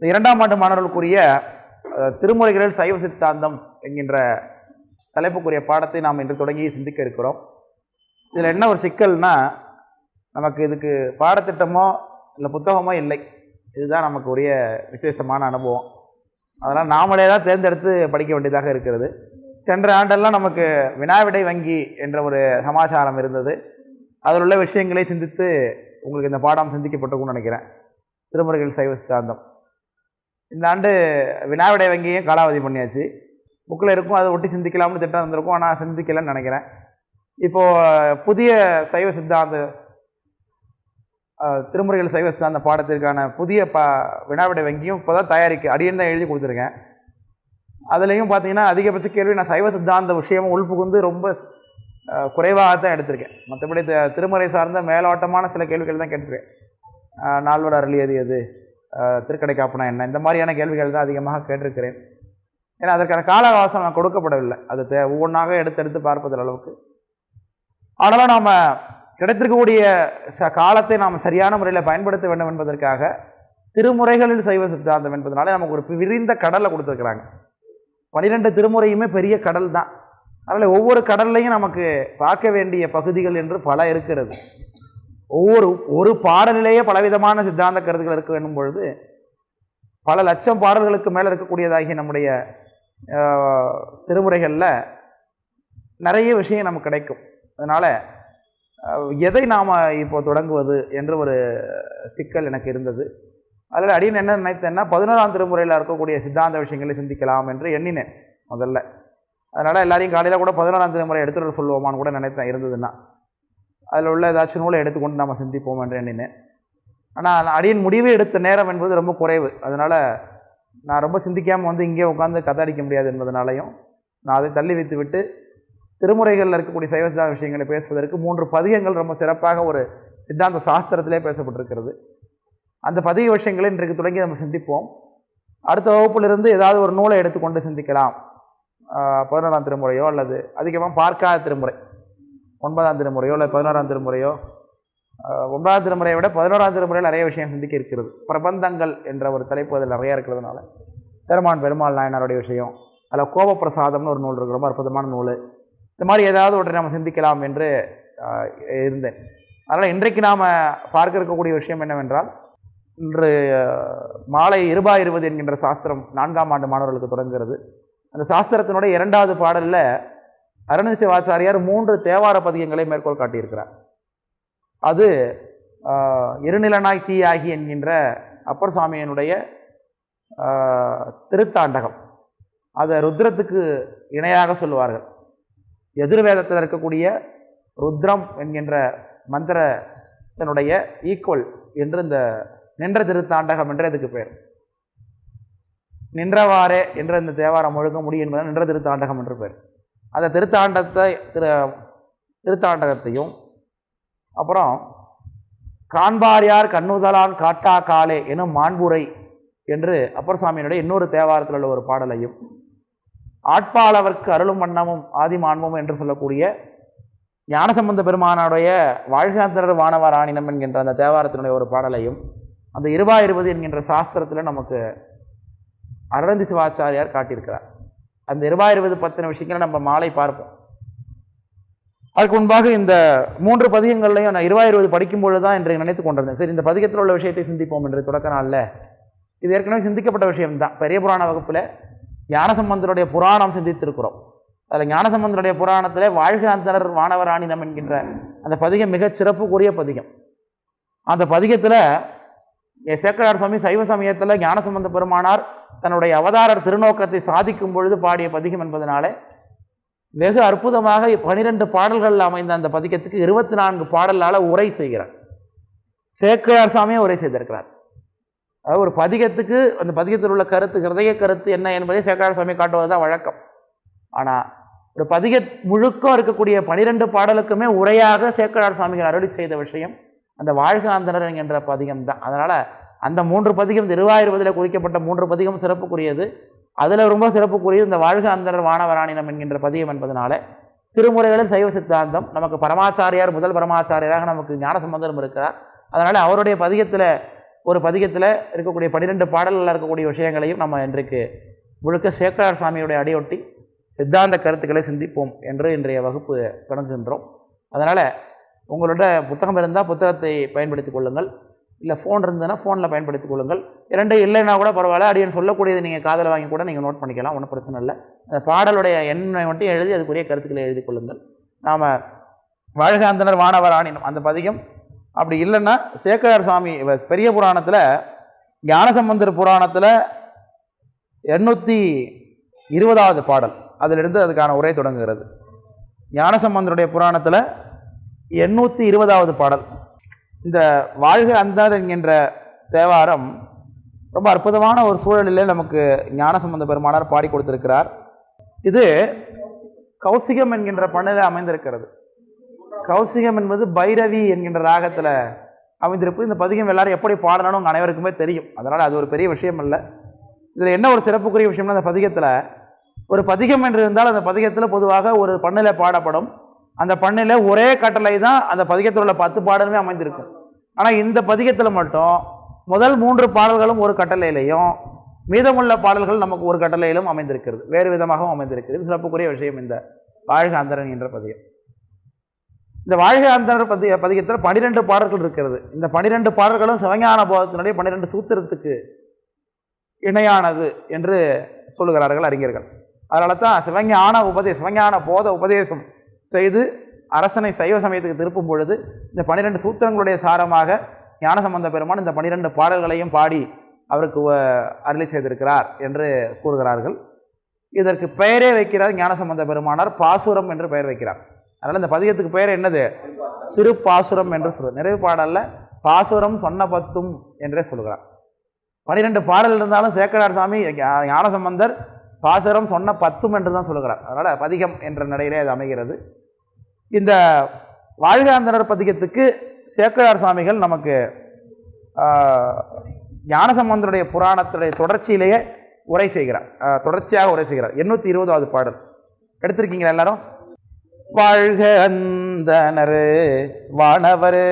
இரண்டாம் ஆண்டு மாணவர்களுக்குரிய திருமுறைகளில் சைவ சித்தாந்தம் என்கின்ற தலைப்புக்குரிய பாடத்தை நாம் இன்று தொடங்கி சிந்திக்க இருக்கிறோம். இதில் என்ன ஒரு சிக்கல்னா, நமக்கு இதுக்கு பாடத்திட்டமோ இல்லை புத்தகமோ இல்லை. இதுதான் நமக்கு உரிய விசேஷமான அனுபவம். அதனால் நாமளே தான் தேர்ந்தெடுத்து படிக்க வேண்டியதாக இருக்கிறது. சென்ற ஆண்டெல்லாம் நமக்கு வினாவிடை வங்கி என்ற ஒரு சமாச்சாரம் இருந்தது. அதில் உள்ள விஷயங்களை சிந்தித்து உங்களுக்கு இந்த பாடம் சிந்திக்கப்பட்டிருக்கும்னு நினைக்கிறேன். திருமுறைகள் சைவ சித்தாந்தம் இந்த ஆண்டு வினாவிடை வங்கியும் காலாவதி பண்ணியாச்சு. புக்கில் இருக்கும், அதை ஒட்டி சிந்திக்கலாம்னு திட்டம் வந்திருக்கும், ஆனால் சிந்திக்கலன்னு நினைக்கிறேன். இப்போது புதிய சைவ சித்தாந்த திருமுறைகள் சைவ சித்தாந்த பாடத்திற்கான புதிய வினாவிடை வங்கியும் இப்போ தான் அடியேன் தான் எழுதி கொடுத்துருக்கேன். அதுலேயும் பார்த்தீங்கன்னா அதிகபட்ச கேள்வி நான் சைவ சித்தாந்த விஷயமும் உள்புகுந்து ரொம்ப குறைவாகத்தான் எடுத்திருக்கேன். மற்றபடி திருமுறை சார்ந்த மேலோட்டமான சில கேள்விகள் தான் கேட்டிருக்கேன். நால்வட அருளியது எது, திருக்கடை காப்புனா என்ன, இந்த மாதிரியான கேள்விகள் தான் அதிகமாக கேட்டிருக்கிறேன். ஏன்னா அதற்கான கால அவகாசம் நான் கொடுக்கப்படவில்லை. அது ஒவ்வொன்றாக எடுத்து பார்ப்பது அளவுக்கு. ஆனாலும் நாம் கிடைத்திருக்கக்கூடிய காலத்தை நாம் சரியான முறையில் பயன்படுத்த வேண்டும் என்பதற்காக திருமுறைகளில் சைவ சித்தாந்தம் என்பதனால நமக்கு ஒரு விரிந்த கடலை கொடுத்துருக்குறாங்க. 12 திருமுறையுமே பெரிய கடல் தான். அதனால் ஒவ்வொரு கடல்லையும் நமக்கு பார்க்க வேண்டிய பகுதிகள் என்று பல இருக்கிறது. ஒரு பாடலிலேயே பலவிதமான சித்தாந்த கருத்துக்கள் இருக்க வேண்டும் பொழுது பல லட்சம் பாடல்களுக்கு மேலே இருக்கக்கூடியதாகிய நம்முடைய திருமுறைகளில் நிறைய விஷயம் நமக்கு கிடைக்கும். அதனால் எதை நாம் இப்போ தொடங்குவது என்ற ஒரு சிக்கல் எனக்கு இருந்தது. அதில் அடியேன் என்ன நினைத்தேன்னா, 11ஆம் திருமுறையில் இருக்கக்கூடிய சித்தாந்த விஷயங்களை சிந்திக்கலாம் என்று எண்ணினேன் முதல்ல. அதனால் எல்லாரையும் காலையில் கூட 11ஆம் திருமுறை எடுத்துகிட்டு சொல்லுவோமான்னு கூட நினைத்தேன். இருந்ததுன்னா அதில் உள்ள ஏதாச்சும் நூலை எடுத்துக்கொண்டு நாம் சிந்திப்போம் என்று எண்ணினேன். ஆனால் அடியின் முடிவு எடுத்த நேரம் என்பது ரொம்ப குறைவு. அதனால் நான் ரொம்ப சிந்திக்காமல் இங்கே உட்காந்து கதையடிக்க முடியாது என்பதனாலையும் நான் அதை தள்ளி வைத்து விட்டு திருமுறைகளில் இருக்கக்கூடிய சைவ சித்தாந்த விஷயங்களை பேசுவதற்கு 3 பதிகங்கள் ரொம்ப சிறப்பாக ஒரு சித்தாந்த சாஸ்திரத்திலே பேசப்பட்டிருக்கிறது. அந்த பதிக விஷயங்களை இன்றைக்கு தொடங்கி நம்ம சிந்திப்போம். அடுத்த வகுப்பிலிருந்து ஏதாவது ஒரு நூலை எடுத்துக்கொண்டு சிந்திக்கலாம். 11ஆம் திருமுறையோ அல்லது அதிகமாக பார்க்காத திருமுறை 9ஆம் திருமுறையோ இல்லை 11ஆம் திருமுறையோ. 9ஆம் திருமுறையை விட 11ஆம் திருமுறையில் நிறைய விஷயம் சிந்திக்க இருக்கிறது. பிரபந்தங்கள் என்ற ஒரு தலைப்பு அதில் நிறையா இருக்கிறதுனால சேரமான் பெருமாள் நாயனாருடைய விஷயம், அதில் கோபப்பிரசாதம்னு ஒரு நூல் இருக்கு, ரொம்ப அற்புதமான நூல். இந்த மாதிரி ஏதாவது ஒன்றை நம்ம சிந்திக்கலாம் என்று இருந்தேன். அதனால் இன்றைக்கு நாம் பார்க்க இருக்கக்கூடிய விஷயம் என்னவென்றால், இன்று மாலை 20 என்கின்ற சாஸ்திரம் 4ஆம் ஆண்டு மாணவர்களுக்கு தொடங்குகிறது. அந்த சாஸ்திரத்தினுடைய 2வது பாடலில் அருணந்தி சிவாச்சாரியார் 3 தேவார பதிகங்களை மேற்கோள் காட்டியிருக்கிறார். அது இருநிலனாய் தீயாகி என்கின்ற அப்பர் சுவாமியினுடைய திருத்தாண்டகம். அதை ருத்ரத்துக்கு இணையாக சொல்லுவார்கள். எதிர்வேதத்தில் இருக்கக்கூடிய ருத்ரம் என்கின்ற மந்திரத்தினுடைய ஈக்குவல் என்று இந்த நின்ற திருத்தாண்டகம் என்று அதுக்கு பேர். நின்றவாறே என்ற இந்த தேவாரம் முழுக்க முடியும் என்பதால் நின்ற திருத்தாண்டகம் என்று பேர். அந்த திருத்தாண்டகத்தையும் அப்புறம் காண்பாரியார் கண்ணுதலான் காட்டா காலே எனும் மாண்புரை என்று அப்பர் சுவாமியினுடைய இன்னொரு தேவாரத்தில் உள்ள ஒரு பாடலையும், ஆட்பாளவர்க்கு அருளும் வண்ணமும் ஆதிமான்மும் என்று சொல்லக்கூடிய ஞானசம்பந்த பெருமானுடைய வாழ்காந்தரர் வானவர் ஆணினம் என்கின்ற அந்த தேவாரத்தினுடைய ஒரு பாடலையும் அந்த 20 என்கின்ற சாஸ்திரத்தில் நமக்கு அருணந்தி சிவாச்சாரியார் காட்டியிருக்கிறார். அந்த 20 பற்றின விஷயங்களை நம்ம மாலை பார்ப்போம். அதுக்கு முன்பாக இந்த 3 பதிகங்கள்லையும் நான் 20 படிக்கும்பொழுது தான் என்று நினைத்து கொண்டிருந்தேன். சரி, இந்த பதிகத்தில் உள்ள விஷயத்தை சிந்திப்போம் என்று தொடக்க நாளில். இது ஏற்கனவே சிந்திக்கப்பட்ட விஷயம்தான். பெரிய புராண வகுப்பில் ஞானசம்பந்தருடைய புராணம் சிந்தித்திருக்கிறோம். அதில் ஞானசம்பந்தருடைய புராணத்தில் வாழ்காந்தரர் வானவராணினம் என்கின்ற அந்த பதிகம் மிகச் சிறப்புக்குரிய பதிகம். அந்த பதிகத்தில் சேக்கடார் சுவாமி சைவ சமயத்தில் ஞானசம்பந்த பெருமானார் தன்னுடைய அவதாரர் திருநோக்கத்தை சாதிக்கும் பொழுது பாடிய பதிகம் என்பதனாலே வெகு அற்புதமாக 12 பாடல்கள் அமைந்த அந்த பதிகத்துக்கு 24 பாடலால் உரை செய்கிறார். சேக்கடார் சுவாமியே உரை செய்திருக்கிறார். அதாவது ஒரு பதிகத்துக்கு அந்த பதிகத்தில் உள்ள கருத்து, ஹிருதய கருத்து என்ன என்பதை சேக்கடார் சுவாமி காட்டுவது தான் வழக்கம். ஆனால் ஒரு பதிக முழுக்கம் இருக்கக்கூடிய 12 பாடலுக்குமே உரையாக சேக்கடார் சுவாமிகள் அருளி செய்த விஷயம் அந்த வாழ்காந்தரர் என்கின்ற பதிகம் தான். அதனால் அந்த 3 பதிகம் 20 குறிக்கப்பட்ட 3 பதிகம் சிறப்புக்குரியது. அதில் ரொம்ப சிறப்புக்குரியது இந்த வாழ்காந்தரர் வானவராணினம் என்கின்ற பதிகம் என்பதனால திருமுறைகளில் சைவ சித்தாந்தம் நமக்கு பரமாச்சாரியார் முதல் பரமாச்சாரியாராக நமக்கு ஞானசம்பந்தரும் இருக்கிறார். அதனால் அவருடைய பதிகத்தில் ஒரு பதிகத்தில் இருக்கக்கூடிய 12 பாடல்களில் இருக்கக்கூடிய விஷயங்களையும் நம்ம இன்றைக்கு முழுக்க சேக்கரார் சாமியுடைய அடியொட்டி சித்தாந்த கருத்துக்களை சிந்திப்போம் என்று இன்றைய வகுப்பு தொடங்குகின்றோம். அதனால் உங்களோட புத்தகம் இருந்தால் புத்தகத்தை பயன்படுத்திக் கொள்ளுங்கள், இல்லை ஃபோன் இருந்ததுன்னா ஃபோனில் பயன்படுத்திக் கொள்ளுங்கள். இரண்டு இல்லைன்னா கூட பரவாயில்ல, அடியன் சொல்லக்கூடியது நீங்கள் காதில் வாங்கி கூட நீங்கள் நோட் பண்ணிக்கலாம், ஒன்றும் பிரச்சனை இல்லை. அந்த பாடலுடைய எண்ணை மட்டும் எழுதி அதுக்குரிய கருத்துக்களை எழுதி கொள்ளுங்கள். நாம் வாழ்க அந்தனர் வானவர் ஆணினம் அந்த பதிகம் அப்படி இல்லைன்னா சேக்கரார் சாமி பெரிய புராணத்தில் ஞானசம்பந்தர் புராணத்தில் 820வது பாடல் அதிலிருந்து அதுக்கான உரை தொடங்குகிறது. ஞானசம்பந்தருடைய புராணத்தில் 820வது பாடல். இந்த வாழ்க அந்தனர் என்கின்ற தேவாரம் ரொம்ப அற்புதமான ஒரு சூழலிலே நமக்கு ஞானசம்பந்த பெருமானார் பாடி கொடுத்திருக்கிறார். இது கௌசிகம் என்கின்ற பண்ணில் அமைந்திருக்கிறது. கௌசிகம் என்பது பைரவி என்கின்ற ராகத்தில் அமைந்திருப்பு. இந்த பதிகம் எல்லாரும் எப்படி பாடணும் உங்கள் அனைவருக்குமே தெரியும், அதனால் அது ஒரு பெரிய விஷயம் இல்லை. இதில் என்ன ஒரு சிறப்புக்குரிய விஷயம்னா, அந்த பதிகத்தில் ஒரு பதிகம் என்று இருந்தால் அந்த பதிகத்தில் பொதுவாக ஒரு பண்ணில் பாடப்படும். அந்த பண்ணில் ஒரே கட்டளை தான் அந்த பதிகத்தில் உள்ள 10 பாடலுமே அமைந்திருக்கும். ஆனால் இந்த பதிகத்தில் மட்டும் முதல் 3 பாடல்களும் ஒரு கட்டளையிலையும் மீதமுள்ள பாடல்கள் நமக்கு ஒரு கட்டளையிலும் அமைந்திருக்கிறது, வேறு விதமாகவும் அமைந்திருக்கிறது. சிறப்புக்குரிய விஷயம் இந்த வாழ்க அந்தரன் என்ற பதிகம். இந்த வாழ்க அந்தனர் பதிகத்தில் 12 பாடல்கள் இருக்கிறது. இந்த 12 பாடல்களும் சிவஞான போதத்தினுடைய 12 சூத்திரத்துக்கு இணையானது என்று சொல்லுகிறார்கள் அறிஞர்கள். அதனால தான் சிவஞான போத உபதேசம் செய்து அரசனை சைவ சமயத்துக்கு திருப்பும் பொழுது இந்த 12 சூத்திரங்களுடைய சாரமாக ஞானசம்பந்த பெருமான் இந்த 12 பாடல்களையும் பாடி அவருக்கு அருளி செய்திருக்கிறார் என்று கூறுகிறார்கள். இதற்கு பெயரே வைக்கிறார் ஞானசம்பந்த பெருமானார், பாசுரம் என்று பெயர் வைக்கிறார். அதனால் இந்த பதிகத்துக்கு பெயர் என்னது? திருப்பாசுரம் என்று சொல்கிறார். நிறைவு பாடலில் பாசுரம் சொன்ன 10 என்றே சொல்கிறார். 12 பாடல் இருந்தாலும் சேக்கரார் சாமி ஞானசம்பந்தர் பாசுரம் சொன்ன 10 என்று தான் சொல்கிறார். அதனால் பதிகம் என்ற நடையிலே அது அமைகிறது. இந்த வாழ்க அந்தனர் பதிகத்துக்கு சேக்கரார் சாமிகள் நமக்கு ஞானசம்பந்தருடைய புராணத்துடைய தொடர்ச்சியிலேயே உரை செய்கிறார், தொடர்ச்சியாக உரை செய்கிறார். 820வது பாடல் எடுத்திருக்கீங்களா எல்லாரும்? வாழ்க அந்தனர் வானவர்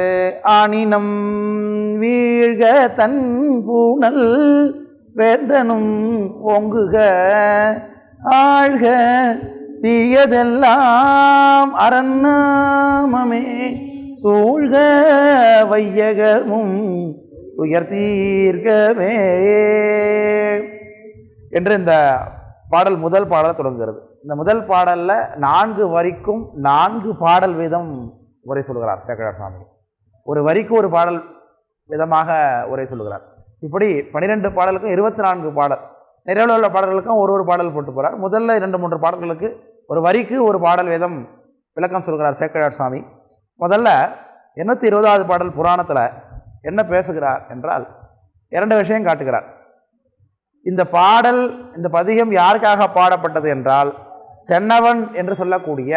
ஆணினம் வீழ்க தன் பூணல் வேந்தனும் ஓங்குக ஆழ்க தீயதெல்லாம் அரண்நாமமே சூழ்க வையகமும் உயர் தீர்க்கமே என்று இந்த பாடல் முதல் பாடலை தொடங்குகிறது. இந்த முதல் பாடலில் 4 வரிக்கும் 4 பாடல் வீதம் உரை சொல்கிறார் சேக்கரார் சாமி. ஒரு வரிக்கு ஒரு பாடல் விதமாக உரை சொல்கிறார். இப்படி 12 பாடலுக்கும் 24 பாடல், நிறைவில் உள்ள பாடல்களுக்கும் ஒரு பாடல் போட்டு போகிறார். முதல்ல 2-3 பாடல்களுக்கு ஒரு வரிக்கு ஒரு பாடல் வீதம் விளக்கம் சொல்கிறார் சேக்கரார் சாமி. முதல்ல 820வது பாடல் புராணத்தில் என்ன பேசுகிறார் என்றால் 2 விஷயம் காட்டுகிறார். இந்த பாடல், இந்த பதிகம் யாருக்காக பாடப்பட்டது என்றால் தென்னவன் என்று சொல்லக்கூடிய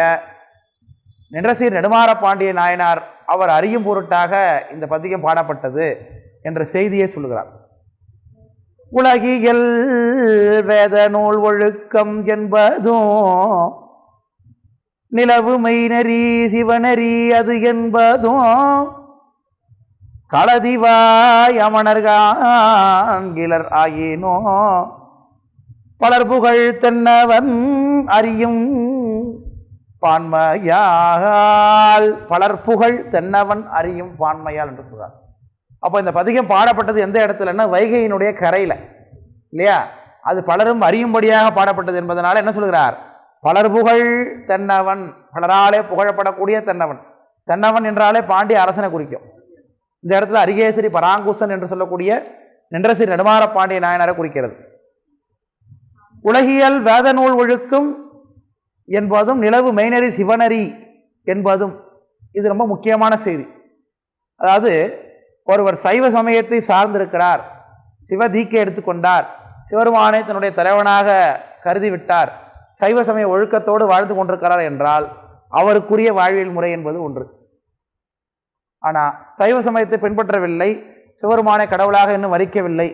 நின்றசீர் நெடுமாற பாண்டிய நாயனார் அவர் அறியும் பொருட்டாக இந்த பதிகம் பாடப்பட்டது என்ற செய்தியை சொல்லுகிறார். உலகியல் வேத நூல் ஒழுக்கம் என்பதும் நிலவு மெய்நெறி சிவநெறி அது என்பதும் களதிவாய் அமணர்காண்கிலர் ஆயினோ பலர் புகழ் தென்னவன் அறியும் பான்மையால், பலர் புகழ் தென்னவன் அறியும் பான்மையால் என்று சொல்றார். அப்போ இந்த பதிகம் பாடப்பட்டது எந்த இடத்துலன்னா வைகையினுடைய கரையில் இல்லையா? அது பலரும் அறியும்படியாக பாடப்பட்டது என்பதனால என்ன சொல்கிறார்? பலர் புகழ் தென்னவன், பலராலே புகழப்படக்கூடிய தென்னவன். தென்னவன் என்றாலே பாண்டிய அரசனை குறிக்கும். இந்த இடத்துல அரிகேசரி பராங்குசன் என்று சொல்லக்கூடிய நின்றசீர் நெடுமாற பாண்டிய நாயனாரை குறிக்கிறது. உலகியல் வேத நூல் ஒழுக்கும் என்பதும் நிலவு மெய்நெறி சிவநெறி என்பதும் இது ரொம்ப முக்கியமான செய்தி. அதாவது ஒருவர் சைவ சமயத்தை சார்ந்திருக்கிறார், சிவதீக்கை எடுத்துக்கொண்டார், சிவருமானை தன்னுடைய தலைவனாக கருதிவிட்டார், சைவ சமய ஒழுக்கத்தோடு வாழ்ந்து கொண்டிருக்கிறார் என்றால் அவருக்குரிய வாழ்வியல் முறை என்பது ஒன்று. ஆனால் சைவ சமயத்தை பின்பற்றவில்லை, சிவருமானை கடவுளாக இன்னும் வரிக்கவில்லை,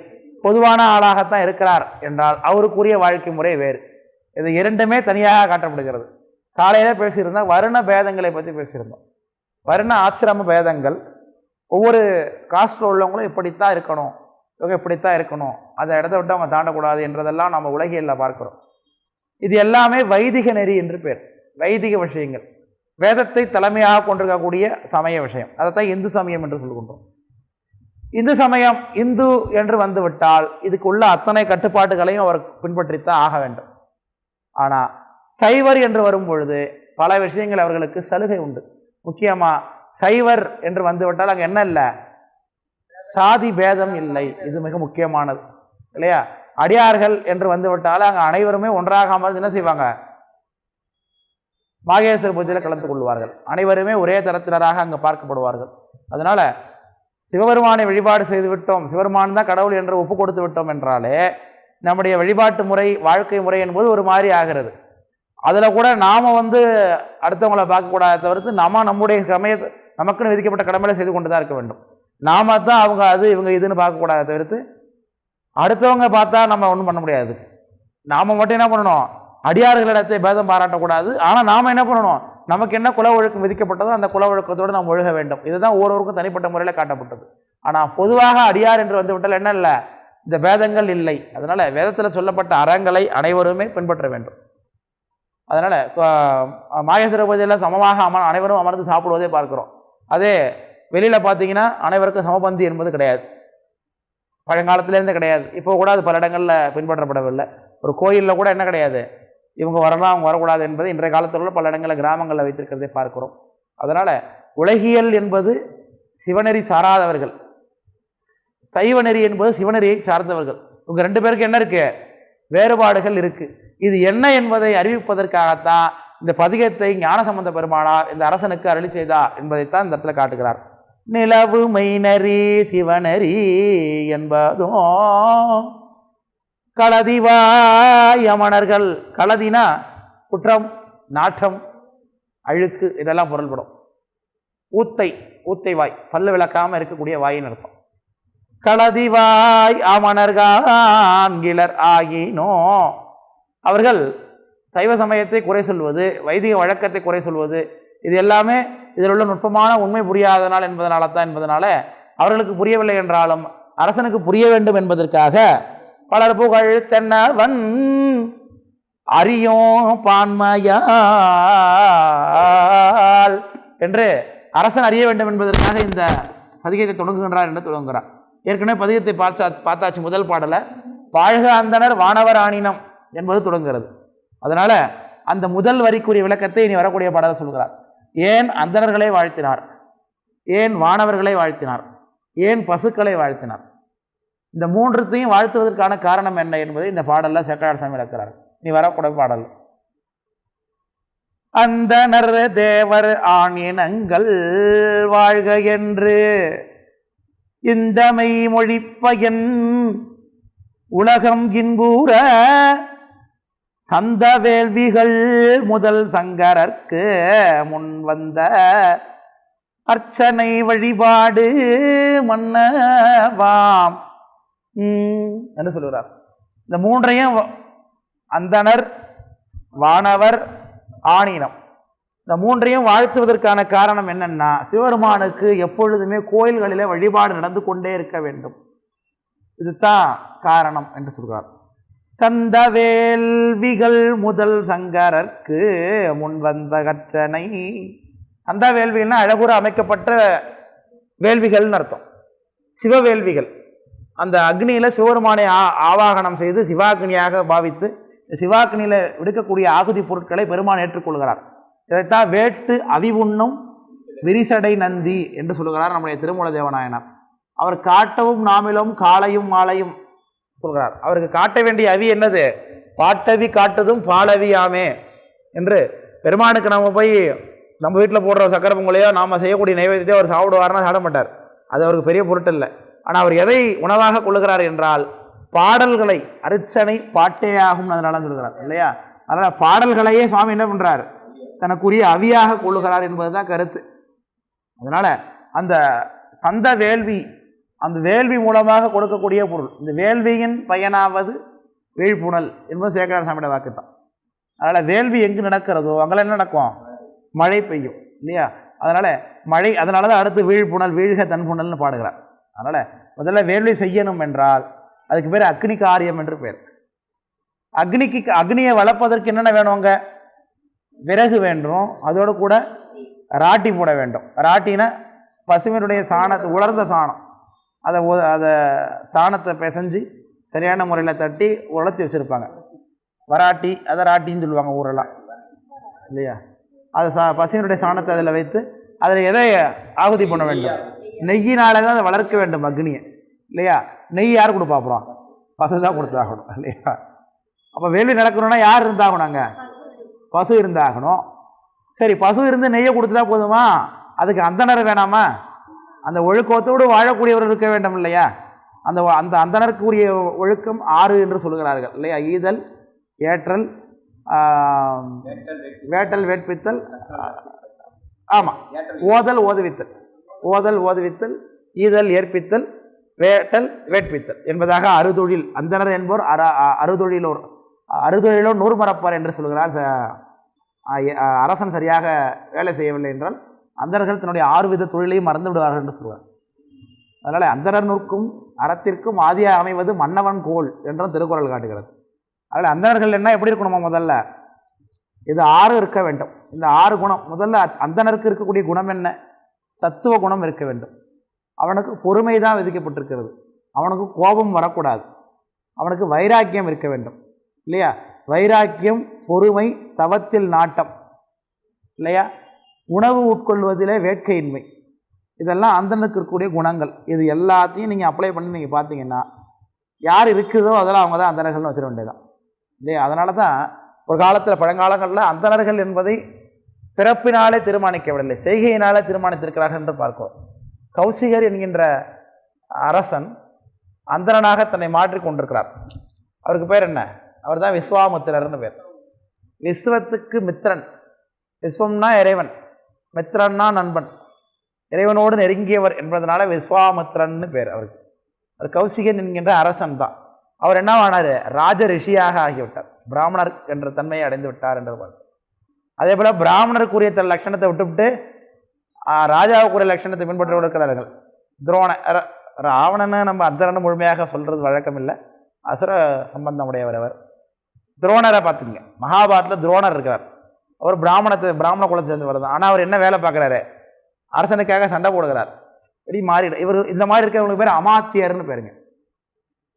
பொதுவான ஆளாகத்தான் இருக்கிறார் என்றால் அவருக்குரிய வாழ்க்கை முறை வேறு. இது 2மே தனியாக காட்டப்படுகிறது. காலையில் பேசியிருந்தால் வருண பேதங்களை பற்றி பேசியிருந்தோம். வருண ஆசிரம பேதங்கள், ஒவ்வொரு காஸ்டில் உள்ளவங்களும் இப்படித்தான் இருக்கணும், இவங்க இப்படித்தான் இருக்கணும், அந்த இடத்த விட்டு அவங்க தாண்டக்கூடாது என்றதெல்லாம் நம்ம உலகியலில் பார்க்குறோம். இது எல்லாமே வைதிக நெறி என்று பேர். வைதிக விஷயங்கள், வேதத்தை தலைமையாக கொண்டிருக்கக்கூடிய சமய விஷயம். அதைத்தான் இந்து சமயம் என்று சொல்கின்றோம். இந்து சமயம் இந்து என்று வந்துவிட்டால் இதுக்குள்ள அத்தனை கட்டுப்பாட்டுகளையும் அவர் பின்பற்றித்தான் ஆக வேண்டும். ஆனால் சைவர் என்று வரும் பொழுது பல விஷயங்கள் அவர்களுக்கு சலுகை உண்டு. முக்கியமாக சைவர் என்று வந்துவிட்டால் அங்கே என்ன இல்லை, சாதி பேதம் இல்லை. இது மிக முக்கியமானது இல்லையா? அடியார்கள் என்று வந்துவிட்டால் அங்கே அனைவருமே ஒன்றாக அமர்ந்து என்ன செய்வாங்க, மாகேஸ்வர பூஜையில் கலந்து கொள்வார்கள். அனைவருமே ஒரே தரத்தினராக அங்கே பார்க்கப்படுவார்கள். அதனால சிவபெருமானை வழிபாடு செய்து விட்டோம், சிவபெருமான் தான் கடவுள் என்று ஒப்பு கொடுத்து விட்டோம் என்றாலே நம்முடைய வழிபாட்டு முறை, வாழ்க்கை முறை என்பது ஒரு மாதிரி ஆகிறது. அதில் கூட நாம் அடுத்தவங்களை பார்க்கக்கூடாத தவிர்த்து நம்முடைய சமயத்தை நமக்குன்னு விதிக்கப்பட்ட கடமைகளை செய்து கொண்டு தான் இருக்க வேண்டும். நாம தான் அவங்க அது இவங்க இதுன்னு பார்க்கக்கூடாத தவிர்த்து அடுத்தவங்க பார்த்தா நம்ம ஒன்றும் பண்ண முடியாது. நாம் மட்டும் என்ன பண்ணணும், அடியார்களிடத்தை பேதம் பாராட்டக்கூடாது. ஆனால் நாம் என்ன பண்ணணும், நமக்கு என்ன குல ஒழுக்கம் விதிக்கப்பட்டதோ அந்த குல ஒழுக்கத்தோடு நாம் ஒழுக வேண்டும். இதுதான் ஒவ்வொருவருக்கும் தனிப்பட்ட முறையில் காட்டப்பட்டது. ஆனால் பொதுவாக அடியார் என்று வந்துவிட்டால் என்ன இல்லை, இந்த பேதங்கள் இல்லை. அதனால் வேதத்தில் சொல்லப்பட்ட அறங்களை அனைவருமே பின்பற்ற வேண்டும். அதனால் மாகேஸ்வர பூஜையில் சமமாக அனைவரும் அமர்ந்து சாப்பிடுவதே பார்க்குறோம். அதே வெளியில் பார்த்தீங்கன்னா அனைவருக்கும் சமபந்தி என்பது கிடையாது, பழங்காலத்திலேருந்து கிடையாது. இப்போ கூட அது பல இடங்களில் பின்பற்றப்படவில்லை. ஒரு கோயிலில் கூட என்ன கிடையாது, இவங்க வரலாம் அவங்க வரக்கூடாது என்பது இன்றைய காலத்தில் பல இடங்களில் கிராமங்களில் வைத்திருக்கிறதை பார்க்கிறோம். அதனால் உலகியல் என்பது சிவநெறி சாராதவர்கள், சைவநெறி என்பது சிவநெறியை சார்ந்தவர்கள். இவங்க ரெண்டு பேருக்கு என்ன இருக்குது, வேறுபாடுகள் இருக்குது. இது என்ன என்பதை அறிவிப்பதற்காகத்தான் இந்த பதிகத்தை ஞானசம்பந்த பெருமானார் இந்த அரசனுக்கு அருளி செய்தார் என்பதைத்தான் இந்த இடத்துல காட்டுகிறார். நிலவு மெய்நெறி சிவநெறி என்பதும் களதிவாயமணர்கள், களதினா குற்றம், நாற்றம், அழுக்கு, இதெல்லாம் பொருள்படும். ஊத்தை வாய், பல்லு விளக்காமல் இருக்கக்கூடிய வாயின்னு அர்த்தம். களதிவாய் அமணர்கான்கிலர் ஆகினோ, அவர்கள் சைவ சமயத்தை குறை சொல்வது, வைதிக வழக்கத்தை குறை சொல்வது, இது எல்லாமே இதில் உள்ள நுட்பமான உண்மை புரியாதனால் என்பதனால அவர்களுக்கு புரியவில்லை என்றாலும் அரசனுக்கு புரிய வேண்டும் என்பதற்காக பலர் புகழ் தென்னவன் அறியோ பான்மையால் என்று அரசன் அறிய வேண்டும் என்பதற்காக இந்த பதிகத்தை தொடங்குகின்றார் என்று தொடங்குகிறார். ஏற்கனவே பதிகத்தை பார்த்தாச்சு. முதல் பாடலை வாழ்க அந்தனர் வானவர் ஆணினம் என்பது தொடங்குகிறது. அதனால அந்த முதல் வரிக்குரிய விளக்கத்தை இனி வரக்கூடிய பாடலை சொல்கிறார். ஏன் அந்தணர்களை வாழ்த்தினார், ஏன் வானவர்களை வாழ்த்தினார், ஏன் பசுக்களை வாழ்த்தினார், இந்த மூன்றுத்தையும் வாழ்த்துவதற்கான காரணம் என்ன என்பதை இந்த பாடலில் சேக்கரார் சாமி விளக்கிறார். இனி வரக்கூடிய பாடல் அந்தணர் தேவர் ஆணினங்கள் வாழ்க என்று இந்தமை மொழிப்பயன் உலகம் இன்பூர சந்த வேள்விகள் முதல் சங்கரர்க்கு முன் வந்த அர்ச்சனை வழிபாடு மன்னவாம் என்று சொல்கிறார். இந்த மூன்றையும் அந்தணர், வானவர், ஆணினம், இந்த மூன்றையும் வாழ்த்துவதற்கான காரணம் என்னன்னா, சிவபெருமானுக்கு எப்பொழுதுமே கோயில்களிலே வழிபாடு நடந்து கொண்டே இருக்க வேண்டும். இதுதான் காரணம் என்று சொல்கிறார். சந்த வேள்விகள் முதல் சங்கரர்க்கு முன் வந்த அர்ச்சனை. சந்த வேள்விகள்னா அழகுற அமைக்கப்பட்ட வேள்விகள்னு அர்த்தம். சிவவேள்விகள், அந்த அக்னியில் சிவபெருமானை ஆவாகனம் செய்து சிவாக்னியாக பாவித்து சிவாக்னியில் விடுக்கக்கூடிய ஆகுதி பொருட்களை பெருமான் ஏற்றுக்கொள்கிறார். இதைத்தான் வேட்டு அவிவுண்ணும் விரிசடை நந்தி என்று சொல்கிறார் நம்முடைய திருமூல தேவநாயனார். அவர் காட்டவும் நாமிலும் காலையும் மாலையும் சொல்கிறார். அவருக்கு காட்ட வேண்டிய அவி என்னது, பாட்டவி காட்டுதும் பாலவியாமே என்று. பெருமானுக்கு நம்ம போய் நம்ம வீட்டில் போடுற சக்கரை பொங்கலையோ நாம் செய்யக்கூடிய நைவேத்தியத்தையோ அவர் சாப்பிடுவார்னா சாப்பிட மாட்டார், அது அவருக்கு பெரிய பொருட்டு இல்லை. ஆனால் அவர் எதை உணவாக கொள்ளுகிறார் என்றால் பாடல்களை, அர்ச்சனை பாட்டேயாகும் அதனால சொல்கிறார் இல்லையா. அதனால் பாடல்களையே சுவாமி என்ன பண்ணுறார், தனக்குரிய அவியாக கொள்ளுகிறார் என்பது தான் கருத்து. அதனால் அந்த சந்த வேள்வி, அந்த வேள்வி மூலமாக கொடுக்கக்கூடிய பொருள், இந்த வேள்வியின் பயனாவது வீழ்ப்புணல் என்பது சேக்கரார் சாமியோட வாக்கு தான். அதனால் வேள்வி எங்கு நடக்கிறதோ அங்கெல்லாம் என்ன நடக்கும், மழை பெய்யும் இல்லையா. அதனால் மழை, அதனால தான் அடுத்து வீழ்ப்புணல் வீழ்க தன்புணல்னு பாடுகிறார். அதனால் முதல்ல வேள்வி செய்யணும் என்றால் அதுக்கு பேர் அக்னி காரியம் என்று பேர். அக்னியை வளர்ப்பதற்கு என்னென்ன வேணுங்க? விறகு வேண்டும், அதோடு கூட ராட்டி போட வேண்டும். ராட்டினா பசுவினுடைய சாணத்தை, உலர்ந்த சாணம், அதை சாணத்தை பிசைஞ்சு சரியான முறையில் தட்டி உலர்த்தி வச்சுருப்பாங்க. வராட்டி, அதை ராட்டின்னு சொல்லுவாங்க ஊரெல்லாம் இல்லையா? அது பசுவினுடைய சாணத்தை அதில் வைத்து அதில் எதை ஆகுதி பண்ண வேண்டும்? நெய்யினாலே தான் அதை வளர்க்க வேண்டும் அக்னியை இல்லையா? நெய் யார் கொடுப்பா? அப்புறம் பசு தான் கொடுத்தாகணும் இல்லையா? அப்போ வேள்வி நடக்கணும்னா யார் இருந்தாகணும்? அங்கே பசு இருந்தாகணும். சரி, பசு இருந்து நெய்யை கொடுத்துட்டா போதுமா? அதுக்கு அந்தனர் வேணாமா? அந்த ஒழுக்கத்தோடு வாழக்கூடியவர் இருக்க வேண்டும் இல்லையா? அந்த அந்தனருக்குரிய ஒழுக்கம் 6 என்று சொல்கிறார்கள் இல்லையா? ஈதல், ஏற்றல், வேட்டல், வேட்பித்தல், ஆமாம், ஓதல், ஓதுவித்தல், ஈதல், ஏற்பித்தல், வேட்டல், வேட்பித்தல் என்பதாக அறுதொழில். அந்தனர் என்போர் அறுதொழிலோ 100 மரப்பார் என்று சொல்கிறார். அரசன் சரியாக வேலை செய்யவில்லை என்றால் அந்தனர்கள் தன்னுடைய 6 வித தொழிலையும் மறந்து விடுவார்கள் என்று சொல்கிறார். அதனால் அந்தனர் நூற்கும் அறத்திற்கும் ஆதியாக அமைவது மன்னவன் கோல் என்றும் திருக்குறள் காட்டுகிறது. அதனால் அந்தனர்கள் என்ன எப்படி இருக்கணுமா? முதல்ல இது 6 இருக்க வேண்டும். இந்த 6 குணம், முதல்ல அந்தனருக்கு இருக்கக்கூடிய குணம் என்ன? சத்துவ குணம் இருக்க வேண்டும். அவனுக்கு பொறுமை தான் விதிக்கப்பட்டிருக்கிறது. அவனுக்கு கோபம் வரக்கூடாது. அவனுக்கு வைராக்கியம் இருக்க வேண்டும் இல்லையா? வைராக்கியம், பொறுமை, தவத்தில் நாட்டம் இல்லையா? உணவு உட்கொள்வதிலே வேட்கையின்மை, இதெல்லாம் அந்தனுக்கு இருக்கக்கூடிய குணங்கள். இது எல்லாத்தையும் நீங்கள் அப்ளை பண்ணி நீங்கள் பார்த்தீங்கன்னா யார் இருக்குதோ அதெல்லாம் அவங்க தான் அந்தனர்கள்னு வச்சிட வேண்டியதான் இல்லையா? அதனால தான் ஒரு காலத்தில், பழங்காலங்களில் அந்தனர்கள் என்பதை பிறப்பினாலே தீர்மானிக்கவில்லை, செய்கையினாலே தீர்மானித்திருக்கிறார்கள் என்று பார்க்கிறோம். கௌசிகர் என்கின்ற அரசன் அந்தணனாக தன்னை மாற்றி கொண்டிருக்கிறார். அவருக்கு பேர் என்ன? அவர் தான் விஸ்வாமித்திரர்னு பேர். விஸ்வத்துக்கு மித்திரன். விஸ்வம்னா இறைவன், மித்திரன்னா நண்பன், இறைவனோடு நெருங்கியவர் என்பதனால விஸ்வாமித்திரன்னு பேர் அவருக்கு. அவர் கௌசிகன் என்கின்ற அரசன் தான். அவர் என்ன ஆனார்? ராஜ ரிஷியாக ஆகிவிட்டார். பிராமணர் என்ற தன்மையை அடைந்து விட்டார் என்று பார்க்கிறோம். அதே போல் பிராமணருக்குரிய தன் லட்சணத்தை விட்டுவிட்டு ராஜாவுக்குரிய லட்சணத்தை பின்பற்றி இருக்கிறார்கள். ராவணனை நம்ம அந்தரன்னு முழுமையாக சொல்கிறது வழக்கம் இல்லை, அசுர சம்பந்தம் உடையவர் அவர். துரோணரை பார்த்துங்க, மகாபாரத்தில் துரோணர் இருக்கிறார். அவர் பிராமண குலத்தை சேர்ந்து வருது. ஆனால் அவர் என்ன வேலை பார்க்குறாரு? அரசனுக்காக சண்டை போடுகிறார். இப்படி மாறிடு. இவர் இந்த மாதிரி இருக்கிறவங்களுக்கு பேர் அமாத்தியர்னு பேருங்க.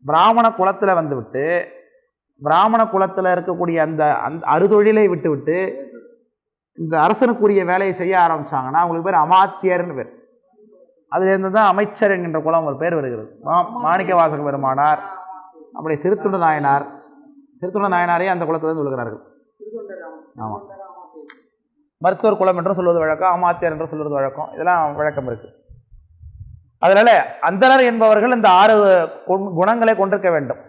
பிராமண குலத்தில் வந்துவிட்டு, பிராமண குலத்தில் இருக்கக்கூடிய அந்த அறுதொழிலை விட்டு இந்த அரசனுக்குரிய வேலையை செய்ய ஆரம்பித்தாங்கன்னா அவங்களுக்கு பேர் அமாத்தியர்னு பேர். அதுலேருந்து தான் அமைச்சர் என்கின்ற குலம் ஒரு பேர் வருகிறது. மாணிக்க வாசக பெருமானார், அப்படி சிறுத்துண்ட நாயனாரையே அந்த குலத்திலிருந்து சொல்கிறார்கள். ஆமாம், மருத்துவர் குலம் என்றும் சொல்வது வழக்கம், அமாத்தியர் என்று சொல்வது வழக்கம், இதெல்லாம் வழக்கம் இருக்குது. அதனால் அந்தனர் என்பவர்கள் இந்த 6 குணங்களை கொண்டிருக்க வேண்டும்.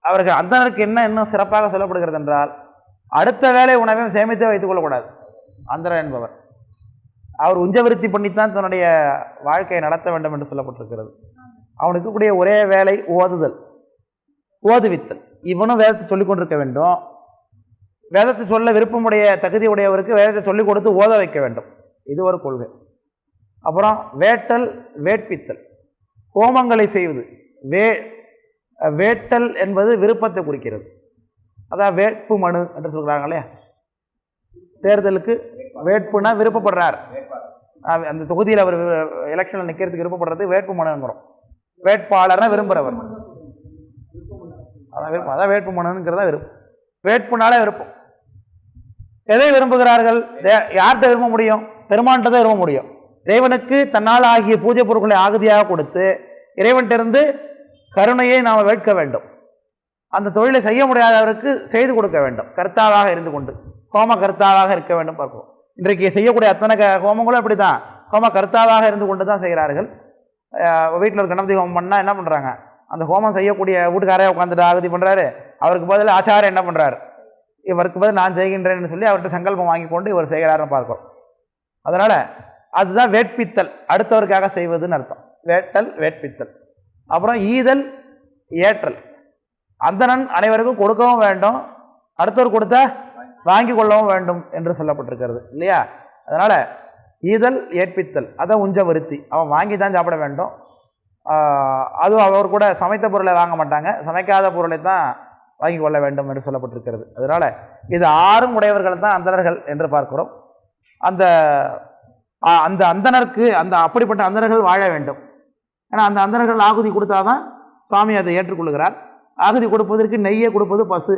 அவர்கள் அந்தனருக்கு என்ன இன்னும் சிறப்பாக சொல்லப்படுகிறது என்றால், அடுத்த வேலை உணவையும் சேமித்து வைத்துக் கொள்ளக்கூடாது. அந்தனர் என்பவர் அவர் உஞ்சவிருத்தி பண்ணித்தான் தன்னுடைய வாழ்க்கையை நடத்த வேண்டும் என்று சொல்லப்பட்டிருக்கிறது. அவனுக்கு கூடிய ஒரே வேலை ஓதுவித்தல். இவனும் வேதத்தை சொல்லிக் கொண்டிருக்க வேண்டும். வேதத்தை சொல்ல விருப்பமுடைய தகுதி உடையவருக்கு வேதத்தை சொல்லிக் கொடுத்து ஓத வைக்க வேண்டும். இது ஒரு கொள்கை. அப்புறம் வேட்டல், வேட்பித்தல், ஹோமங்களை செய்வது. வேட்டல் என்பது விருப்பத்தை குறிக்கிறது. அதான் வேட்பு மனு என்று சொல்கிறாங்க இல்லையா? தேர்தலுக்கு வேட்புனா விருப்பப்படுறார், அந்த தொகுதியில் அவர் எலெக்ஷனில் நிற்கிறதுக்கு விருப்பப்படுறது வேட்பு மனுங்கிறோம். வேட்பாளர்னா விரும்புகிறவர், அதான் விருப்பம். அதான் வேட்பு மனுங்கிறதா விருப்பம். வேட்புனாலே விருப்பம். எதை விரும்புகிறார்கள்? யார்கிட்ட விரும்ப முடியும்? பெருமான்கிட்ட தான் விரும்ப முடியும். இறைவனுக்கு தன்னால் ஆகிய பூஜை பொருட்களை ஆகுதியாக கொடுத்து இறைவன்கிட்டருந்து கருணையை நாம் வேட்க வேண்டும். அந்த தொழிலை செய்ய முடியாதவருக்கு செய்து கொடுக்க வேண்டும், கர்த்தாவாக இருந்து கொண்டு, ஹோம கர்த்தாவாக இருக்க வேண்டும் பார்ப்போம். இன்றைக்கு செய்யக்கூடிய அத்தனை ஹோமங்களும் அப்படி தான், ஹோம கர்த்தாவாக இருந்து கொண்டு தான் செய்கிறார்கள். வீட்டில் ஒரு கணபதி ஹோமம் பண்ணால் என்ன பண்ணுறாங்க? அந்த ஹோமம் செய்யக்கூடிய வீட்டுக்காரே உட்காந்துட்டு ஆகுதி பண்ணுறாரு. அவருக்கு பதில் ஆச்சாரம் என்ன பண்ணுறாரு? இவருக்கு பதில் நான் செய்கின்றேன்னு சொல்லி அவர்கிட்ட சங்கல்பம் வாங்கி கொண்டு இவர் செய்கிறாருன்னு பார்க்கிறோம். அதனால் அதுதான் வேட்பித்தல், அடுத்தவருக்காக செய்வதுன்னு அர்த்தம். வேட்டல், வேட்பித்தல். அப்புறம் ஈதல், ஏற்றல். அந்தணன் அனைவருக்கும் கொடுக்கவும் வேண்டும், அடுத்தவர் கொடுத்த வாங்கி கொள்ளவும் வேண்டும் என்று சொல்லப்பட்டிருக்கிறது இல்லையா? அதனால் ஈதல் ஏற்பித்தல், அதை உஞ்ச விருத்தி. அவன் வாங்கி தான் சாப்பிட வேண்டும். அதுவும் அவர் கூட சமைத்த பொருளை வாங்க மாட்டாங்க, சமைக்காத பொருளை தான் வாங்கி கொள்ள வேண்டும் என்று சொல்லப்பட்டிருக்கிறது. அதனால் இது 6 உடையவர்கள் தான் அந்தணர்கள் என்று பார்க்கிறோம். அந்த அந்த அந்தணருக்கு அப்படிப்பட்ட அந்தணர்கள் வாழ வேண்டும். ஏன்னா அந்த அந்தணர்கள் ஆகுதி கொடுத்தாதான் சுவாமி அதை ஏற்றுக்கொள்கிறார். ஆகுதி கொடுப்பதற்கு நெய்யை கொடுப்பது பசு.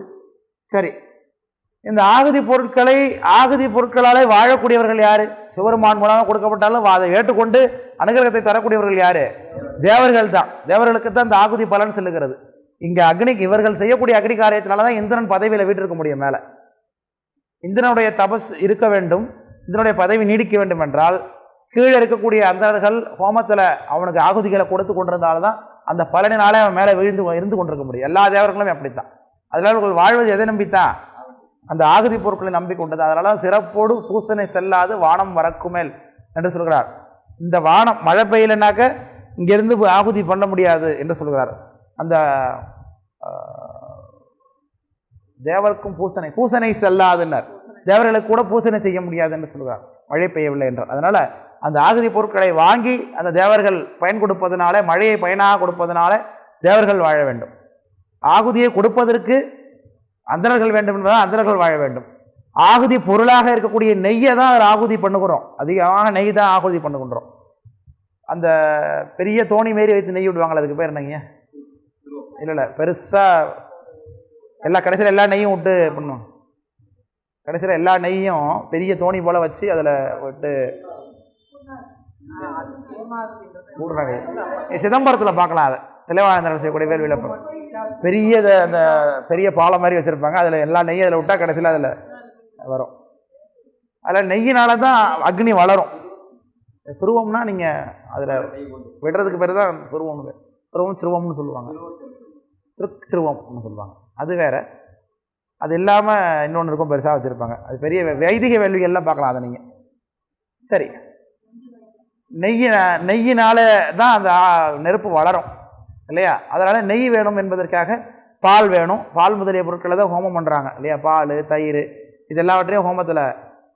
சரி, இந்த ஆகுதி பொருட்களாலே வாழக்கூடியவர்கள் யார்? சிவருமான் மூலமாக கொடுக்கப்பட்டாலும் அதை ஏற்றுக்கொண்டு அனுகிரகத்தை தரக்கூடியவர்கள் யார்? தேவர்கள் தான். தேவர்களுக்கு தான் இந்த ஆகுதி பலன் செல்லுகிறது. இங்கே இவர்கள் செய்யக்கூடிய அக்னி காரியத்தினால தான் இந்திரன் பதவியில் வீட்டிருக்க முடியும். மேலே இந்திரனுடைய தபஸ் இருக்க வேண்டும், இந்திரனுடைய பதவி நீடிக்க வேண்டும் என்றால் கீழே இருக்கக்கூடிய அந்தணர்கள் ஹோமத்தில் அவனுக்கு ஆகுதிகளை கொடுத்து கொண்டிருந்தால்தான் அந்த பலனினாலே அவன் மேலே இருந்து கொண்டிருக்க முடியும். எல்லா தேவர்களும் அப்படித்தான். அதனால் அவர்கள் வாழ்வது எதை நம்பித்தான்? அந்த ஆகுதி பொருட்களை நம்பிக்கொண்டது. அதனால சிறப்போடு பூசனை செல்லாது வானம் வரக்குமேல் என்று சொல்கிறார். இந்த வானம் மழை பெய்யலைனாக்க இங்கிருந்து ஆகுதி பண்ண முடியாது என்று சொல்கிறார். அந்த தேவருக்கும் பூசனை செல்லாதுன்னர். தேவர்களுக்கு கூட பூசனை செய்ய முடியாது என்று சொல்கிறார், மழை பெய்யவில்லை என்றார். அதனால் அந்த ஆகுதி பொருட்களை வாங்கி அந்த தேவர்கள் பயன் கொடுப்பதனால, மழையை பயனாக கொடுப்பதனால தேவர்கள் வாழ வேண்டும். ஆகுதியை கொடுப்பதற்கு அந்தணர்கள் வேண்டும் என்பதால் அந்தணர்கள் வாழ வேண்டும். ஆகுதி பொருளாக இருக்கக்கூடிய நெய்யை தான் ஆகுதி பண்ணுகிறோம். அதிகமாக நெய் தான் ஆகுதி பண்ணுகின்றோம். அந்த பெரிய தோணி மாரி வைத்து நெய் விடுவாங்களே, அதுக்கு பேர் என்னங்க? இல்லை பெருசாக கடைசியில் எல்லா நெய்யும் விட்டு பண்ணுவோம். கடைசியில் எல்லா நெய்யும் பெரிய தோணி போல் வச்சு அதில் விட்டு விடுறாங்க. சிதம்பரத்தில் பார்க்கலாம். அதை திலைவாழ்ந்தர் செய்யக்கூடிய வேள்வியில் பெரிய அந்த பெரிய பாலம் மாதிரி வச்சுருப்பாங்க. அதில் எல்லா நெய்யும் அதில் விட்டால் கடைசியில் அதில் வரும். அதில் நெய்யினால தான் அக்னி வளரும். சுருவம்னா நீங்கள் அதில் விடுறதுக்கு பேர் தான் சுருவம்னு. சிறுவம்னு சொல்லுவாங்க, சிறுவம்னு சொல்லுவாங்க. அது வேறு. அது இல்லாமல் இன்னொன்று இருக்கும், பெருசாக வச்சுருப்பாங்க. அது பெரிய வைதிக வேள்விகள்லாம் பார்க்கலாம். அதை நீங்கள் சரி, நெய்யினால தான் அந்த நெருப்பு வளரும் இல்லையா? அதனால் நெய் வேணும் என்பதற்காக பால் வேணும். பால் முதலிய பொருட்களை தான் ஹோமம் பண்ணுறாங்க இல்லையா? பால், தயிர் இதெல்லாவற்றையும் ஹோமத்தில்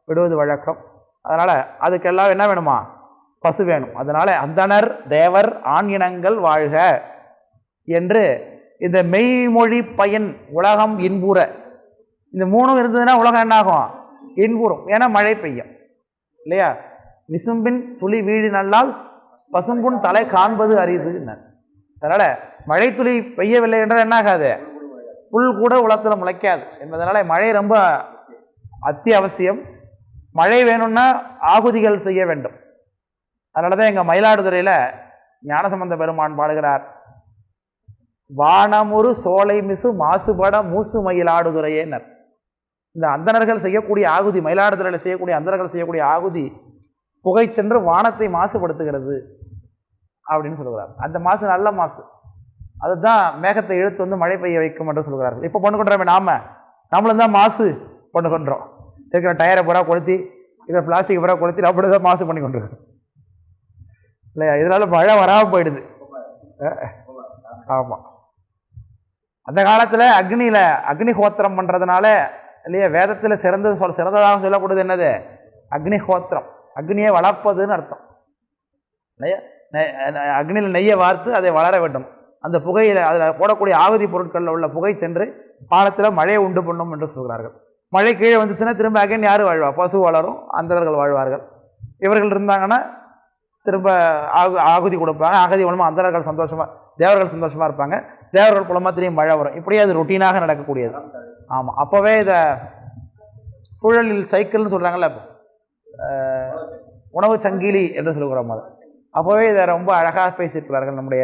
விடுவது வழக்கம். அதனால் அதுக்கெல்லாம் என்ன வேணுமா? பசு வேணும். அதனால் அந்தணர் தேவர் ஆண் இனங்கள் வாழ்க என்று இந்த மெய்மொழி பயன் உலகம் இன்புற, இந்த 3 இருந்ததுன்னா உலகம் என்னாகும்? இன்புறும். ஏன்னா மழை பெய்யும் இல்லையா? விசும்பின் துளி வீழி நல்லால் பசும்புண் தலை காண்பது அரிது. அதனால் மழை துளி பெய்யவில்லை என்றால் என்னாகாது? புல் கூட உலகத்தில் முளைக்காது என்பதனால மழை ரொம்ப அத்தியாவசியம். மழை வேணும்னா ஆகுதிகள் செய்ய வேண்டும். அதனால தான் எங்கள் மயிலாடுதுறையில் ஞானசம்பந்த பெருமான் பாடுகிறார், வானமுறு சோலை மிசு மாசுபட மூசு மயிலாடுதுறையேனர். இந்த அந்தணர்கள் செய்யக்கூடிய ஆகுதி, மயிலாடுதுறையில் செய்யக்கூடிய அந்தணர்கள் செய்யக்கூடிய ஆகுதி புகை சென்று வானத்தை மாசுபடுத்துகிறது அப்படின்னு சொல்கிறார். அந்த மாசு நல்ல மாசு, அதுதான் மேகத்தை இழுத்து வந்து மழை பெய்ய வைக்கும் என்று சொல்கிறார்கள். இப்போ பண்ணு கொண்டோமே நம்மளும் தான் மாசு பண்ணு கொண்டோம். இருக்கிற டயரை பூரா கொளுத்தி, இருக்கிற பிளாஸ்டிக் பூரா கொளுத்தி அப்படி தான் மாசு பண்ணி கொண்டிருக்கோம் இல்லையா? இதனால் மழை வராமல் போயிடுது. ஆமாம், அந்த காலத்தில் அக்னிஹோத்திரம் பண்ணுறதுனால இல்லையா? வேதத்தில் சிறந்ததாக சொல்லப்படுது என்னது? அக்னிஹோத்திரம். அக்னியை வளர்ப்பதுன்னு அர்த்தம் இல்லையா? அக்னியில் நெய்யை வார்த்து அதை வளர வேண்டும். அந்த புகையில் அதில் போடக்கூடிய ஆகுதி பொருட்களில் உள்ள புகை சென்று காலத்தில் மழையை உண்டு பண்ணும் என்று சொல்கிறார்கள். மழை கீழே வந்துச்சுன்னா திரும்ப அக்னி யார் வாழ்வா? பசு வளரும், அந்தணர்கள் வாழ்வார்கள். இவர்கள் இருந்தாங்கன்னா திரும்ப ஆகுதி கொடுப்பாங்க. ஆகுதி மூலமாக அந்தணர்கள் சந்தோஷமாக, தேவர்கள் சந்தோஷமாக இருப்பாங்க. தேவர்கள் மூலமாக திரும்பி மழை வரும். இப்படியே அது ரொட்டீனாக நடக்கக்கூடியது. ஆமாம், அப்போவே இதை சூழலில் சைக்கிள்னு சொல்கிறாங்கல்ல, உணவு சங்கிலி என்று சொல்லுகிறோம். அது அப்போவே இதை ரொம்ப அழகாக பேசியிருக்கிறார்கள் நம்முடைய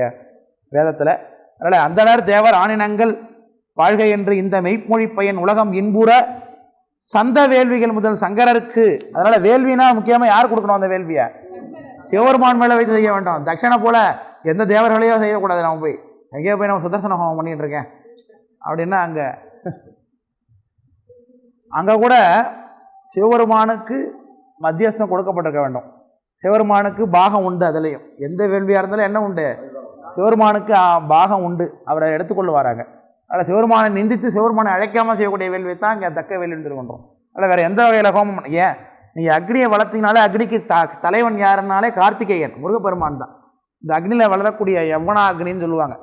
வேதத்தில். அதனால் அந்தணர் தேவர் ஆணினங்கள் வாழ்க என்று இந்த மெய்மொழி பயன் உலகம் இன்புற சந்த வேள்விகள் முதல் சங்கரருக்கு. அதனால் வேள்வினா முக்கியமாக யார் கொடுக்கணும்? அந்த வேள்வியை சிவபெருமான் மேலே வைத்து செய்ய வேண்டாம். தட்சணை போல் எந்த தேவர்களையோ செய்யக்கூடாது. நம்ம போய் எங்கேயோ போய் நம்ம சுதர்சன ஹோமம் பண்ணிகிட்டு இருக்கேன் அப்படின்னா அங்கே கூட சிவபெருமானுக்கு மத்தியஸ்தம் கொடுக்கப்பட்டிருக்க வேண்டும். சிவபெருமானுக்கு பாகம் உண்டு. அதுலேயும் எந்த வேள்வியாக இருந்தாலும் என்ன உண்டு? சிவபெருமானுக்கு பாகம் உண்டு. அவரை எடுத்துக்கொள்ளுவாராங்க. அதில் சிவபெருமானை நிந்தித்து சிவபெருமானை அழைக்காமல் செய்யக்கூடிய வேள்வியை தான் இங்கே தக்க வேள்வின்னு சொல்லுகின்றோம். அதில் வேறு எந்த வகையில் ஹோமம் ஏன் நீங்கள் அக்னியை வளர்த்தீங்கனாலே அக்னிக்கு தலைவன் யாருனாலே கார்த்திகேயன் முருகப்பெருமான் தான். இந்த அக்னியில் வளரக்கூடிய யவனா அக்னின்னு சொல்லுவாங்க.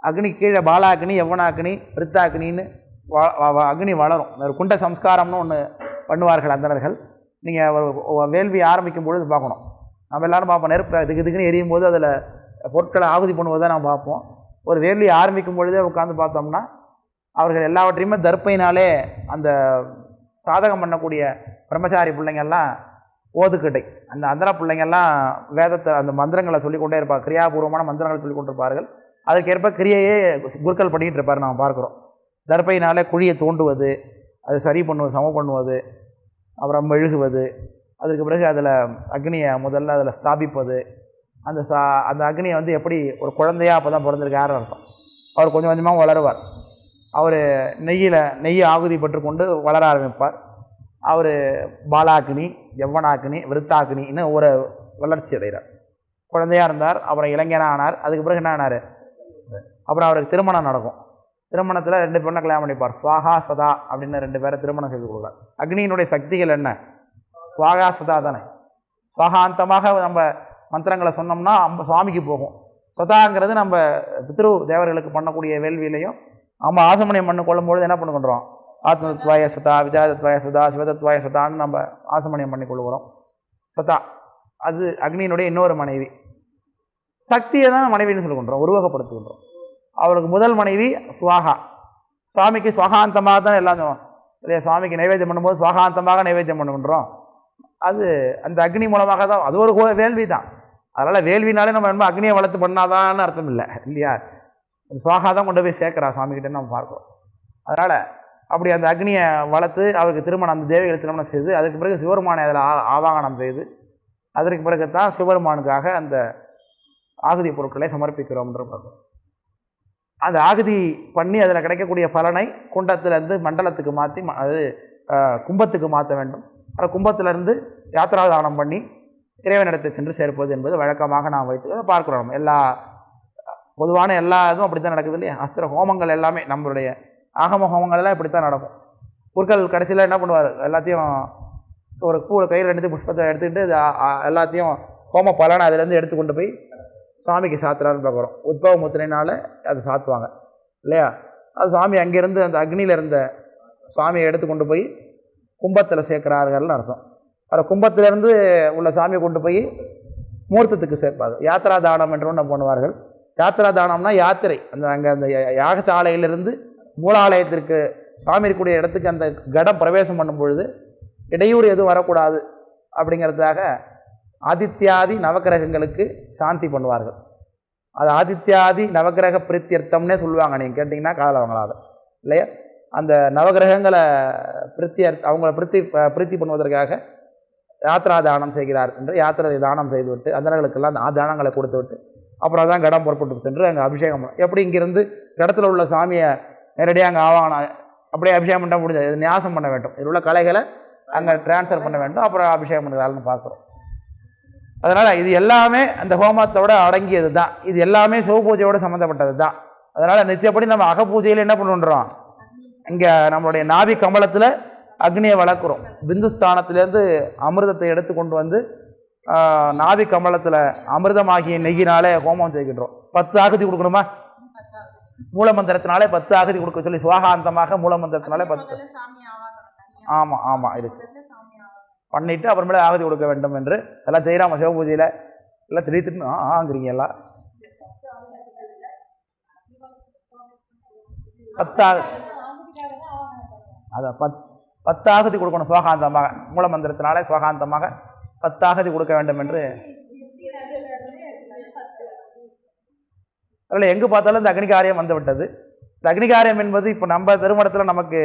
அக்னி கீழே பாலா அக்னி, யவனா அக்னி, பிரித்தா அக்னின்னு அக்னி வளரும். ஒரு குண்ட சம்ஸ்காரம்னு ஒன்று பண்ணுவார்கள் அந்தணர்கள். நீங்கள் வேள்வி ஆரம்பிக்கும் பொழுது பார்க்கணும். நம்ம எல்லோரும் பார்ப்போம், நெருப்பை இதுக்குன்னு எரியும் போது அதில் பொருட்களை ஆகுதி பண்ணுவதை நம்ம பார்ப்போம். ஒரு வேள்வி ஆரம்பிக்கும் பொழுதே உட்காந்து பார்த்தோம்னா அவர்கள் எல்லாவற்றையுமே தர்ப்பையினாலே அந்த சாதகம் பண்ணக்கூடிய பிரம்மச்சாரி பிள்ளைங்கள்லாம் ஓதுக்கட்டை, அந்த அந்தர பிள்ளைங்கள்லாம் வேதத்தை அந்த மந்திரங்களை சொல்லிக்கொண்டே இருப்பார், கிரியாபூர்வமான மந்திரங்களை சொல்லிக் கொண்டிருப்பார்கள். அதற்கேற்ப கிரியையே குருக்கள் பண்ணிகிட்டு இருப்பார். நாம் பார்க்குறோம். தர்ப்பையினாலே குழியை தோண்டுவது, அது சரி பண்ணுவது, சமம் பண்ணுவது, அப்புறம் மெழுகுவது, அதுக்கு பிறகு அதில் அக்னியை முதல்ல அதில் ஸ்தாபிப்பது. அந்த அக்னியை வந்து எப்படி ஒரு குழந்தையாக அப்போ தான் பிறந்திருக்காருன்னு அர்த்தம். அவர் கொஞ்சம் கொஞ்சமாக வளருவார். அவர் நெய் ஆகுதி பெற்றுக்கொண்டு வளர ஆரம்பிப்பார். அவர் பாலாக்னி, யவனாக்னி, விருத்தாக்னின்னு ஒரு வளர்ச்சி அடைகிறார். குழந்தையாக இருந்தார், அப்புறம் இளைஞனாக ஆனார். அதுக்கு பிறகு என்ன ஆனார்? அப்புறம் அவருக்கு திருமணம் நடக்கும். திருமணத்தில் 2 பெண்ணை கல்யாணம் பண்ணிப்பார். ஸ்வாகா ஸ்வதா அப்படின்னு 2 பேரை திருமணம் செய்து கொடுப்பார். அக்னியினுடைய சக்திகள் என்ன? ஸ்வாகா ஸ்வதா தானே. ஸ்வாகாந்தமாக நம்ம மந்திரங்களை சொன்னோம்னா சுவாமிக்கு போகும். ஸ்வதாங்கிறது நம்ம பித்ரு தேவர்களுக்கு பண்ணக்கூடிய வேள்வியிலையும் நம்ம ஆசமணியம் பண்ணு கொள்ளும்பொழுது என்ன பண்ணுறோம்? ஆத்மதத்வாய சுதா, வித்யாதத்வாய சுதா, சிவதத்வாய சுதான்னு நம்ம ஆசமணியம் பண்ணி கொள்ளுகிறோம். சுதா அது அக்னியினுடைய இன்னொரு மனைவி. சக்தியை தான் மனைவின்னு சொல்லிக்கொண்டோம், உருவகப்படுத்துகின்றோம். அவருக்கு முதல் மனைவி சுவாகா. சுவாமிக்கு சுவாகாந்தமாக தான் எல்லாம் இல்லையா? சுவாமிக்கு நைவேத்தியம் பண்ணும்போது சுவாகாந்தமாக நைவேத்தியம் பண்ணுகின்றோம். அது அந்த அக்னி மூலமாக தான். அது ஒரு வேள்வி தான். அதனால் வேள்வினாலே நம்ம என்ன அக்னியை வளர்த்து பண்ணாதான்னு அர்த்தம் இல்லை இல்லையா? சுவாகா தான் கொண்டு போய் சேர்க்குறா சுவாமிகிட்டேன்னு நம்ம பார்க்குறோம். அதனால் அப்படி அந்த அக்னியை வளர்த்து அவருக்கு திருமணம், அந்த தேவிகளை திருமணம் செய்து அதுக்கு பிறகு சிவபெருமானை அதில் ஆவாகனம் செய்து அதற்கு பிறகு தான் சிவபெருமானுக்காக அந்த ஆகுதி பொருட்களை சமர்ப்பிக்கிறோம்ன்ற பார்க்குறோம். அந்த ஆகுதி பண்ணி அதில் கிடைக்கக்கூடிய பலனை குண்டத்திலேருந்து மண்டலத்துக்கு மாற்றி அது கும்பத்துக்கு மாற்ற வேண்டும். அந்த கும்பத்திலேருந்து யாத்திராதானம் பண்ணி இறைவனிடத்தை சென்று சேர்ப்பது என்பது வழக்கமாக நாம் வைத்து பார்க்குறோம். பொதுவான எல்லா இதுவும் அப்படி தான் நடக்குது இல்லையா? அஸ்திர ஹோமங்கள் எல்லாமே நம்மளுடைய ஆகம ஹோமங்கள் எல்லாம் இப்படி தான் நடக்கும். குருக்கள் கடைசியில் என்ன பண்ணுவார்? எல்லாத்தையும் ஒரு கையில் 2 புஷ்பத்தை எடுத்துக்கிட்டு எல்லாத்தையும் ஹோம பலனை அதிலேருந்து எடுத்துக்கொண்டு போய் சுவாமிக்கு சாத்துறான்னு பார்க்குறோம். உத்பவ முத்திரையினால் அது சாத்துவாங்க இல்லையா? அது சுவாமி அங்கேருந்து அந்த அக்னியில் இருந்த சுவாமியை எடுத்துக்கொண்டு போய் கும்பத்தில் சேர்க்கிறார்கள்னு அர்த்தம். அந்த கும்பத்திலேருந்து உள்ள சாமியை கொண்டு போய் மூர்த்தத்துக்கு சேர்ப்பாங்க. யாத்திரா தானம் என்று ஒன்று பண்ணுவார்கள். யாத்திரா தானம்னா யாத்திரை. அந்த யாகசாலையிலிருந்து மூலாலயத்திற்கு சாமி இருக்கக்கூடிய இடத்துக்கு அந்த கடம் பிரவேசம் பண்ணும் பொழுது இடையூறு எதுவும் வரக்கூடாது அப்படிங்கிறதுக்காக ஆதித்யாதி நவக்கிரகங்களுக்கு சாந்தி பண்ணுவார்கள். அது ஆதித்யாதி நவக்கிரக பிரீத்தியர்த்தம்னே சொல்லுவாங்க. நீங்கள் கேட்டிங்கன்னா காதல வாங்கலாத இல்லையா? அந்த நவகிரகங்களை அவங்கள பிரீத்தி பண்ணுவதற்காக யாத்திரா தானம் செய்கிறார் என்று யாத்திரை தானம் செய்துவிட்டு அந்தனர்களுக்கெல்லாம் அந்த தானங்களை கொடுத்து விட்டு அப்புறம் தான் கடம் புறப்பட்டு சென்று அங்கே அபிஷேகம் பண்ணணும். எப்படி இங்கேருந்து இடத்துல உள்ள சாமியை நேரடியாக அங்கே ஆவாகனம் அப்படியே அபிஷேகம் பண்ண முடிஞ்சது. இது நியாசம் பண்ண வேண்டும். இதில் உள்ள கலைகளை அங்கே டிரான்ஸ்ஃபர் பண்ண வேண்டும். அப்புறம் அபிஷேகம் பண்ணுறாள்னு பார்க்குறோம். அதனால் இது எல்லாமே அந்த ஹோமத்தோடு அடங்கியது தான். இது எல்லாமே சிவ பூஜையோடு சம்மந்தப்பட்டது தான். அதனால் நித்தியப்படி நம்ம அகப்பூஜையில் என்ன பண்ணுறோம்? இங்கே நம்மளுடைய நாபி கமலத்தில் அக்னியை வளர்க்குறோம். பிந்துஸ்தானத்திலேருந்து அமிர்தத்தை எடுத்து கொண்டு வந்து நாபி கமலத்தில் அமிர்தமாகிய நெய்யினாலே ஹோமம் செய்கின்றோம். 10 ஆகுதி கொடுக்கணுமா? மூலமந்திரத்தினாலே 10 ஆகுதி கொடுக்க சொல்லி சுவாகாந்தமாக மூலமந்திரத்தினாலே 10. ஆமாம் இருக்கு பண்ணிவிட்டு அப்புறமேலே ஆகுதி கொடுக்க வேண்டும் என்று எல்லாம் செய்கிறாம சிவ பூஜையில் எல்லாம் திடீர்னு ஆங்கிறீங்க எல்லாம் 10 அதான் 10 ஆகுதி கொடுக்கணும் சுவாகாந்தமாக. மூலமந்திரத்தினாலே சுவாகாந்தமாக 10 ஆகுதி கொடுக்க வேண்டும் என்று. அதில் எங்கே பார்த்தாலும் இந்த அக்னிகாரியம் வந்து விட்டது. இந்த அக்னிகாரியம் என்பது இப்போ நம்ம திருமணத்தில் நமக்கு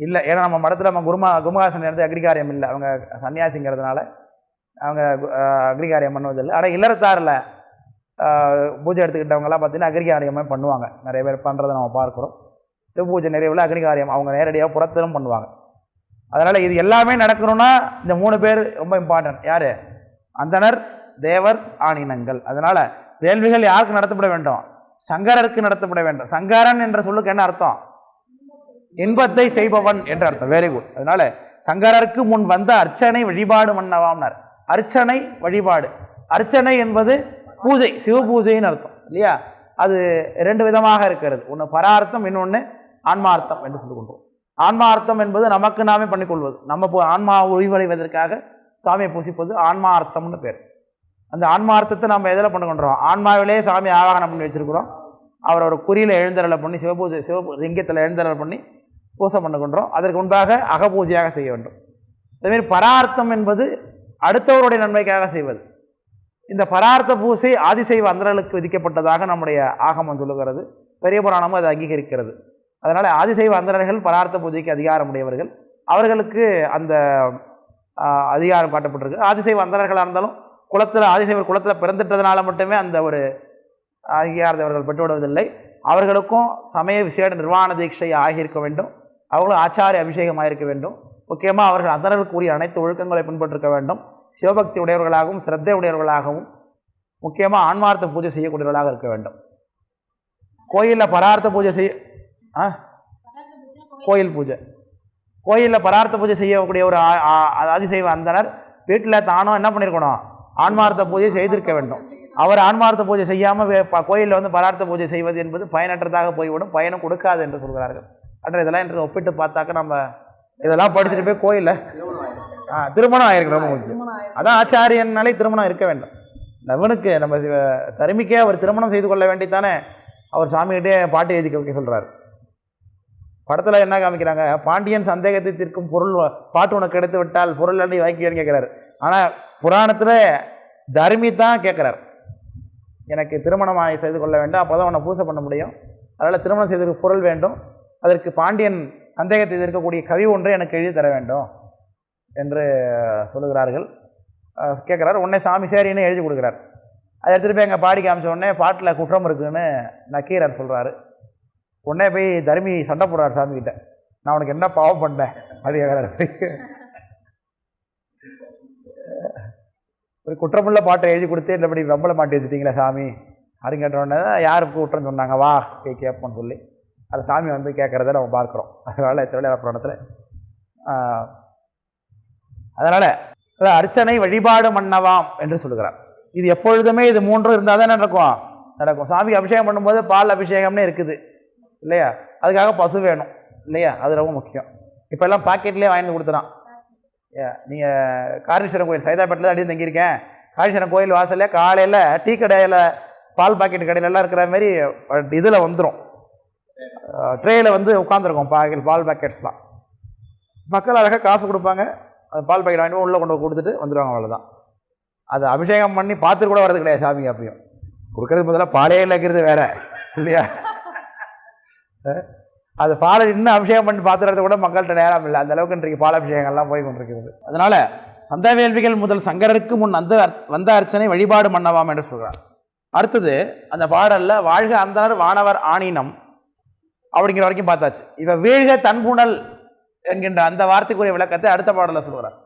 இல்லை. ஏன்னா நம்ம மடத்தில் நம்ம குருமகாசன் இருந்து அக்னிகாரியம் இல்லை. அவங்க சன்னியாசிங்கிறதுனால அவங்க அக்னிகாரியம் பண்ணுவதில்லை. ஆனால் இல்லறத்தாரில் பூஜை எடுத்துக்கிட்டவங்களாம் பார்த்தீங்கன்னா அக்னிகாரியமே பண்ணுவாங்க. நிறைய பேர் பண்ணுறதை நம்ம பார்க்குறோம். சிவபூஜை நிறைவில் அக்னிகாரியம் அவங்க நேரடியாக புறத்திலும் பண்ணுவாங்க. அதனால் இது எல்லாமே நடக்கணும்னா இந்த 3 பேர் ரொம்ப இம்பார்ட்டன்ட். யார்? அந்தணர், தேவர், ஆணினங்கள். அதனால் வேள்விகள் யாருக்கு நடத்தப்பட வேண்டும்? சங்கரருக்கு நடத்தப்பட வேண்டும். சங்கரன் என்ற சொல்லுக்கு என்ன அர்த்தம்? இன்பத்தை செய்பவன் என்ற அர்த்தம். Very good. அதனால் சங்கரருக்கு முன் வந்த அர்ச்சனை வழிபாடு மன்னவாம்னார். அர்ச்சனை வழிபாடு, அர்ச்சனை என்பது பூஜை, சிவ பூஜைன்னு அர்த்தம் இல்லையா? அது ரெண்டு விதமாக இருக்கிறது. ஒன்று பரார்த்தம், இன்னொன்று ஆன்மார்த்தம் என்று சொல்லிக்கொண்டோம். ஆன்மார்த்தம் என்பது நமக்கு நாமே பண்ணிக்கொள்வது, நம்ம ஆன்மா ஒழிவடைவதற்காக சாமியை பூசிப்பது ஆன்மார்த்தம்னு பேர். அந்த ஆன்மார்த்தத்தை நம்ம எதில் பண்ணுகின்றோம்? ஆன்மாவிலே சாமி ஆவாகனம் பண்ணி வச்சுருக்கிறோம். அவர் ஒரு குறியில் எழுந்தரலை பண்ணி சிவபூஜை, லிங்கத்தில் எழுந்தரலை பண்ணி பூசை பண்ணுகின்றோம். அதற்கு முன்பாக அகபூஜையாக செய்ய வேண்டும். அதேமாரி பரார்த்தம் என்பது அடுத்தவருடைய நன்மைக்காக செய்வது. இந்த பரார்த்த பூசை ஆதிசைவ அந்தணர்களுக்கு விதிக்கப்பட்டதாக நம்முடைய ஆகமம் சொல்லுகிறது, பெரிய புராணமும் அதை அங்கீகரிக்கிறது. அதனால் ஆதிசைவ அந்தணர்கள் பரார்த்த பூஜைக்கு அதிகாரம் உடையவர்கள், அவர்களுக்கு அந்த அதிகாரம் காட்டப்பட்டிருக்கு. ஆதிசைவ அந்தணர்களாக இருந்தாலும் குலத்தில், ஆதிசைவர் குலத்தில் பிறந்துட்டதுனால மட்டுமே அந்த ஒரு அங்கீகாரத்தை அவர்கள் பெற்றுவிடுவதில்லை. அவர்களுக்கும் சமய விசேட நிர்வாண தீட்சை ஆகியிருக்க வேண்டும், அவர்களும் ஆச்சாரிய அபிஷேகம் ஆகியிருக்க வேண்டும். முக்கியமாக அவர்கள் அந்தணர்களுக்குரிய அனைத்து ஒழுக்கங்களை பின்பற்றிருக்க வேண்டும். சிவபக்தி உடையவர்களாகவும் சிரத்தை உடையவர்களாகவும் முக்கியமாக ஆன்மார்த்த பூஜை செய்யக்கூடியவர்களாக இருக்க வேண்டும். கோயிலில் பரார்த்த பூஜை கோயில் பூஜை, கோயிலில் பரார்த்த பூஜை செய்யக்கூடிய ஒரு ஆதிசைவ அந்தனர் வீட்டில் தானும் என்ன பண்ணியிருக்கணும்? ஆன்மார்த்த பூஜை செய்திருக்க வேண்டும். அவர் ஆன்மார்த்த பூஜை செய்யாமல் கோயிலில் வந்து பரார்த்த பூஜை செய்வது என்பது பயனற்றதாக போய்விடும், பயனும் கொடுக்காது என்று சொல்கிறார்கள். அன்ற இதெல்லாம் என்று ஒப்பிட்டு பார்த்தாக்க நம்ம இதெல்லாம் படிச்சுட்டு போய் கோயிலில் திருமணம் ஆகிருக்கு. ரொம்ப முக்கியம். அதான் ஆச்சாரியனாலே திருமணம் இருக்க வேண்டும். நவனுக்கு நம்ம தருமிக்கே அவர் திருமணம் செய்து கொள்ள வேண்டித்தானே அவர் சாமிகிட்டே பாட்டு எழுதி வைக்க சொல்கிறார். படத்தில் என்ன காமிக்கிறாங்க? பாண்டியன் சந்தேகத்தை தீர்க்கும் பொருள் பாட்டு உனக்கு எடுத்து விட்டால் பொருள் அள்ளி வாங்கிக்கன்னு கேட்குறாரு. ஆனால் புராணத்தில் தர்மி தான் கேட்குறார், எனக்கு திருமணம் செய்து கொள்ள வேண்டும், அப்போ தான் உன்னை பூசை பண்ண முடியும், அதனால் திருமணம் செய்ததுக்கு பொருள் வேண்டும், அதற்கு பாண்டியன் சந்தேகத்தை இருக்கக்கூடிய கவி ஒன்றை எனக்கு எழுதி தர வேண்டும் என்று சொல்லுகிறார்கள். கேட்குறாரு. உடனே சாமி சரின்னு எழுதி கொடுக்குறார். அதை எடுத்துகிட்டு போய் எங்கள் பாடி காமிச்ச உடனே பாட்டில் குற்றம் இருக்குதுன்னு நக்கீரர் சொல்கிறாரு. உடனே போய் தர்மி சண்டை போடுறார் சாமிக்கிட்ட, நான் உனக்கு என்ன பாவம் பண்ணேன் அப்படி கேட்குறாரு. ஒரு குற்றமுள்ள பாட்டை எழுதி கொடுத்து இல்லைப்படி ரம்பளை மாட்டி வச்சுட்டிங்களா சாமி அப்படின்னு கேட்டோடனே யாருக்கு குற்றம் சொன்னாங்க, வா போய் கேட்போன்னு சொல்லி அது சாமி வந்து கேட்குறத நம்ம பார்க்குறோம். அதனால் திருவிழா புராணத்தில் அதனால் அர்ச்சனை வழிபாடு மன்னவாம் என்று சொல்லுகிறார். இது எப்பொழுதுமே இது மூன்றும் இருந்தால் தான் நடக்கும். சாமிக்கு அபிஷேகம் பண்ணும்போது பால் அபிஷேகம்னே இருக்குது இல்லையா? அதுக்காக பசு வேணும் இல்லையா? அது ரொம்ப முக்கியம். இப்போ எல்லாம் பாக்கெட்லேயே வாங்கி கொடுத்துறான். நீங்கள் காரணீஸ்வரன் கோயில் சைதாப்பேட்டில் தான் அடி தங்கியிருக்கேன். காரணீஸ்வரன் கோயில் வாசலில் காலையில் டீ கடையில் பால் பாக்கெட் கடையிலலாம் இருக்கிற மாதிரி இதில் வந்துடும், ட்ரேயில் வந்து உட்காந்துருக்கும் பால் பாக்கெட்ஸ்லாம். மக்கள் அழகாக காசு கொடுப்பாங்க, அது பால் பாக்கெட் வாங்கிட்டு உள்ளே கொண்டு கொடுத்துட்டு வந்துடுவாங்க, அவ்வளோதான். அது அபிஷேகம் பண்ணி பார்த்துட்டு கூட வரது கிடையாது சாமி. அப்பயும் கொடுக்கறது முதல்ல பாலே இருக்கிறது வேற இல்லையா? அது பாலை இன்னும் அபிஷேகம் பண்ணி பார்த்துறது கூட மக்கள்கிட்ட நேரம் இல்லை. அந்த அளவுக்கு இன்றைக்கு பால் அபிஷேகங்கள்லாம் போய் கொண்டிருக்கிறது. அதனால் சந்தவேள்விகள் முதல் சங்கரருக்கு முன் வந்த அர்ச்சனை வழிபாடு மன்னவாம் என்று சொல்கிறார். அடுத்தது அந்த பாடலில் வாழ்க அந்தனர் வானவர் ஆணினம் அப்படிங்கிற வரைக்கும் பார்த்தாச்சு. இவ வீழ்க தன்புணல் என்கின்ற அந்த வார்த்தைக்குரிய விளக்கத்தை அடுத்த பாடலில் சொல்கிறார்.